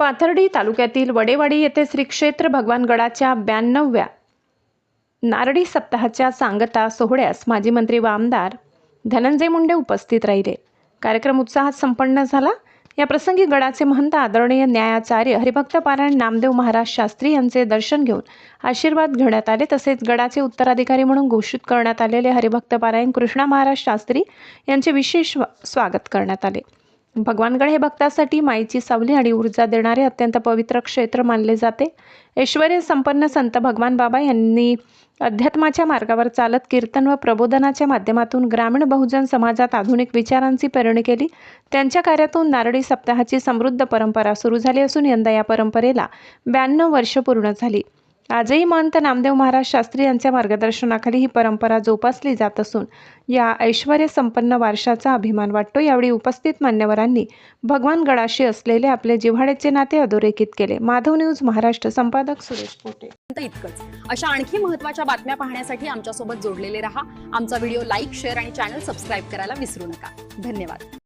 पाथर्डी तालुक्यातील वडेवाडी येथे श्री क्षेत्र भगवानगडाच्या 92व्या नारळी सप्ताहाच्या सांगता सोहळ्यास माजी मंत्री व आमदार धनंजय मुंडे उपस्थित राहिले। कार्यक्रम उत्साहात संपन्न झाला। या प्रसंगी गडाचे महंत आदरणीय न्यायाचार्य हरिभक्त पारायण नामदेव महाराज शास्त्री यांचे दर्शन घेऊन आशीर्वाद घेण्यात आले। तसेच गडाचे उत्तराधिकारी म्हणून घोषित करण्यात आलेले हरिभक्त पारायण कृष्णा महाराज शास्त्री यांचे विशेष स्वागत करण्यात आले। भगवानगड हे भक्तासाठी माईची सावली आणि ऊर्जा देणारे अत्यंत पवित्र क्षेत्र मानले जाते। ऐश्वर्य संपन्न संत भगवान बाबा यांनी अध्यात्माच्या मार्गावर चालत कीर्तन व प्रबोधनाच्या माध्यमातून ग्रामीण बहुजन समाजात आधुनिक विचारांची पेरणी केली। त्यांच्या कार्यातून नारळी सप्ताहाची समृद्ध परंपरा सुरू झाली असून यंदा या परंपरेला 92 वर्ष पूर्ण झाली। आजही महंत नामदेव महाराज शास्त्री यांच्या मार्गदर्शनाखाली ही परंपरा जोपासली जात असून या ऐश्वर्य संपन्न वारशाचा अभिमान वाटतो। यावेळी उपस्थित मान्यवरांनी भगवानगडाशी असलेले आपले जिव्हाळ्याचे नाते अधोरेखित केले। माधव न्यूज महाराष्ट्र, संपादक सुरेश पोटे। इतकंच। अशा आणखी महत्त्वाच्या बातम्या पाहण्यासाठी आमच्या सोबत जोडलेले रहा। आमचा व्हिडिओ लाईक, शेअर आणि चॅनल सबस्क्राइब करायला विसरू नका। धन्यवाद।